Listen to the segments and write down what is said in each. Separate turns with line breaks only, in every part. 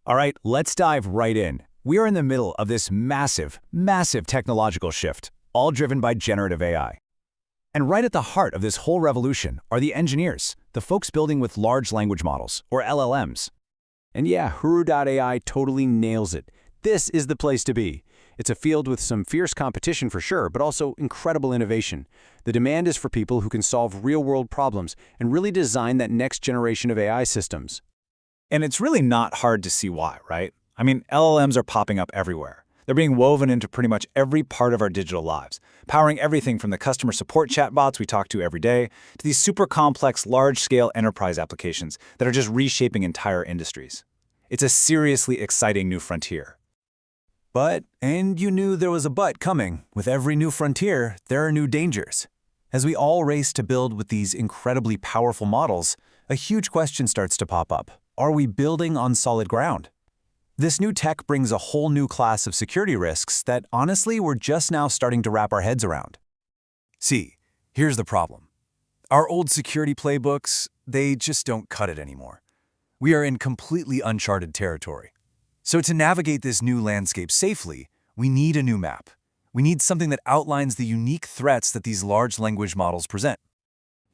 All right, let's dive right in. We are in the middle of this massive technological shift, all driven by generative AI. And right at the heart of this whole revolution are the engineers, the folks building with large language models, or LLMs. And yeah, Huru.ai totally nails it. This is the place to be. It's a field with some fierce competition for sure, but also incredible innovation. The demand is for people who can solve real-world problems and really design that next generation of AI systems.
And it's really not hard to see why, right? I mean, LLMs are popping up everywhere. They're being woven into pretty much every part of our digital lives, powering everything from the customer support chatbots we talk to every day to these super complex, large-scale enterprise applications that are just reshaping entire industries. It's a seriously exciting new frontier.
But, and you knew there was a but coming, with every new frontier, there are new dangers. As we all race to build with these incredibly powerful models, a huge question starts to pop up. Are we building on solid ground? This new tech brings a whole new class of security risks that, honestly, we're just now starting to wrap our heads around. See, here's the problem. Our old security playbooks, they just don't cut it anymore. We are in completely uncharted territory. So to navigate this new landscape safely, we need a new map. We need something that outlines the unique threats that these large language models present.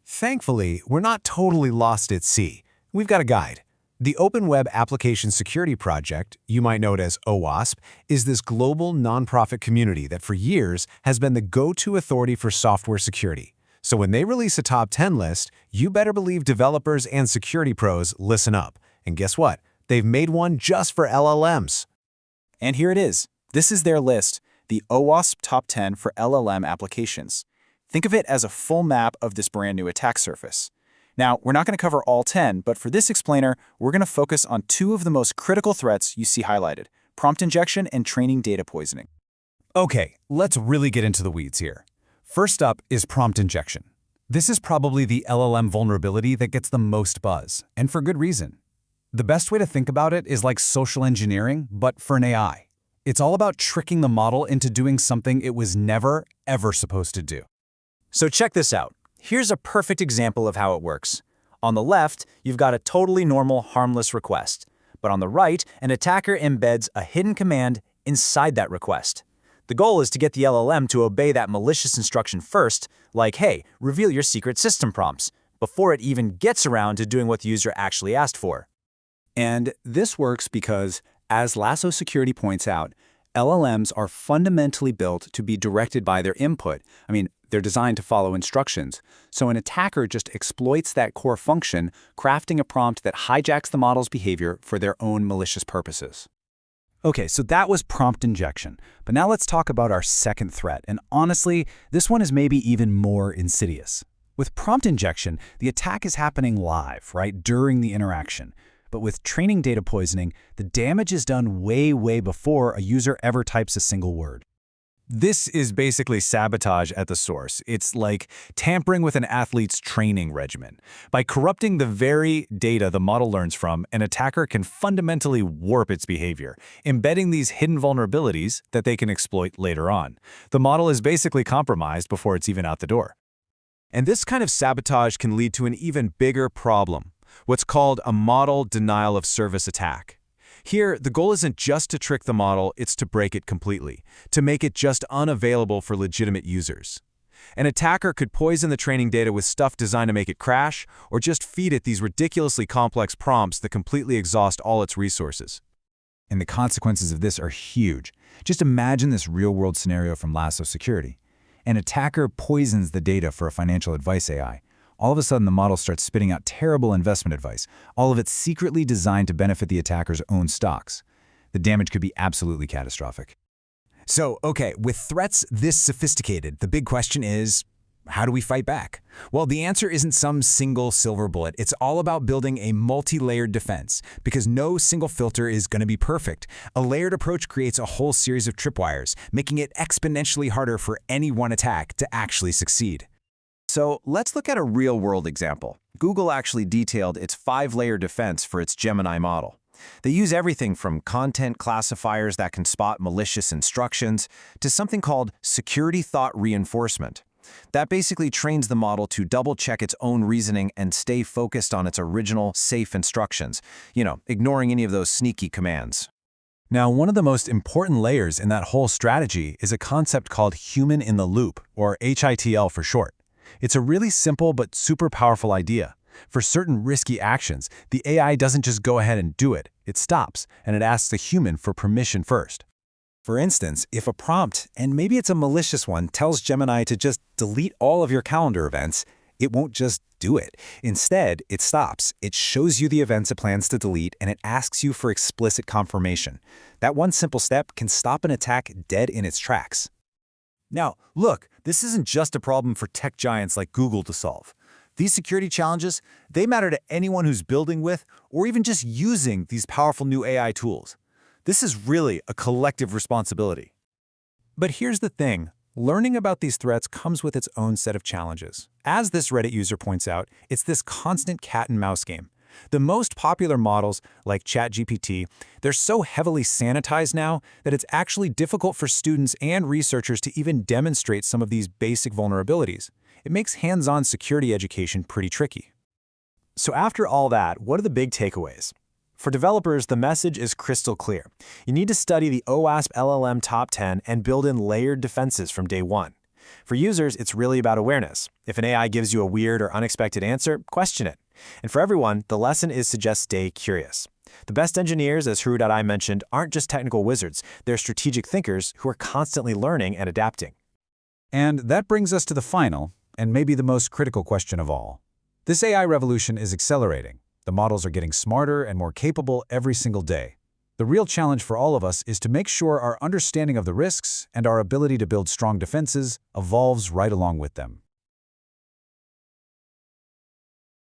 Thankfully, we're not totally lost at sea. We've got a guide. The Open Web Application Security Project, you might know it as OWASP, is this global nonprofit community that for years has been the go-to authority for software security. So when they release a top 10 list, you better believe developers and security pros listen up. And guess what? They've made one just for LLMs.
And here it is. This is their list, the OWASP Top 10 for LLM Applications. Think of it as a full map of this brand new attack surface. Now, we're not going to cover all 10, but for this explainer, we're going to focus on two of the most critical threats you see highlighted: prompt injection and training data poisoning.
Okay, let's really get into the weeds here. First up is prompt injection. This is probably the LLM vulnerability that gets the most buzz, and for good reason. The best way to think about it is like social engineering, but for an AI. It's all about tricking the model into doing something it was never, ever supposed to do.
So check this out. Here's a perfect example of how it works. On the left, you've got a totally normal, harmless request. But on the right, an attacker embeds a hidden command inside that request. The goal is to get the LLM to obey that malicious instruction first, like, hey, reveal your secret system prompts, before it even gets around to doing what the user actually asked for.
And this works because, as Lasso Security points out, LLMs are fundamentally built to be directed by their input. They're designed to follow instructions. So an attacker just exploits that core function, crafting a prompt that hijacks the model's behavior for their own malicious purposes. Okay, so that was prompt injection. But now let's talk about our second threat. And honestly, this one is maybe even more insidious. With prompt injection, the attack is happening live, right, during the interaction. But with training data poisoning, the damage is done way before a user ever types a single word. This is basically sabotage at the source. It's like tampering with an athlete's training regimen. By corrupting the very data the model learns from, an attacker can fundamentally warp its behavior, embedding these hidden vulnerabilities that they can exploit later on. The model is basically compromised before it's even out the door. And this kind of sabotage can lead to an even bigger problem, what's called a model denial of service attack. Here, the goal isn't just to trick the model, it's to break it completely, to make it just unavailable for legitimate users. An attacker could poison the training data with stuff designed to make it crash, or just feed it these ridiculously complex prompts that completely exhaust all its resources. And the consequences of this are huge. Just imagine this real-world scenario from Lasso Security. An attacker poisons the data for a financial advice AI. All of a sudden, the model starts spitting out terrible investment advice, all of it secretly designed to benefit the attacker's own stocks. The damage could be absolutely catastrophic. So, okay, with threats this sophisticated, the big question is, how do we fight back? Well, the answer isn't some single silver bullet. It's all about building a multi-layered defense, because no single filter is going to be perfect. A layered approach creates a whole series of tripwires, making it exponentially harder for any one attack to actually succeed. So let's look at a real-world example. Google actually detailed its 5-layer defense for its Gemini model. They use everything from content classifiers that can spot malicious instructions to something called security thought reinforcement.
That basically trains the model to double-check its own reasoning and stay focused on its original, safe instructions, ignoring any of those sneaky commands.
Now, one of the most important layers in that whole strategy is a concept called human in the loop, or HITL for short. It's a really simple but super powerful idea. For certain risky actions, the AI doesn't just go ahead and do it. It stops, and it asks a human for permission first. For instance, if a prompt, and maybe it's a malicious one, tells Gemini to just delete all of your calendar events, it won't just do it. Instead, it stops. It shows you the events it plans to delete, and it asks you for explicit confirmation. That one simple step can stop an attack dead in its tracks. Now, look, this isn't just a problem for tech giants like Google to solve. These security challenges, they matter to anyone who's building with or even just using these powerful new AI tools. This is really a collective responsibility. But here's the thing. Learning about these threats comes with its own set of challenges. As this Reddit user points out, it's this constant cat-and-mouse game. The most popular models, like ChatGPT, they're so heavily sanitized now that it's actually difficult for students and researchers to even demonstrate some of these basic vulnerabilities. It makes hands-on security education pretty tricky. So after all that, what are the big takeaways? For developers, the message is crystal clear. You need to study the OWASP LLM Top 10 and build in layered defenses from day one. For users, it's really about awareness. If an AI gives you a weird or unexpected answer, question it. And for everyone, the lesson is to just stay curious. The best engineers, as Hru.I mentioned, aren't just technical wizards. They're strategic thinkers who are constantly learning and adapting. And that brings us to the final, and maybe the most critical question of all. This AI revolution is accelerating. The models are getting smarter and more capable every single day. The real challenge for all of us is to make sure our understanding of the risks and our ability to build strong defenses evolves right along with them.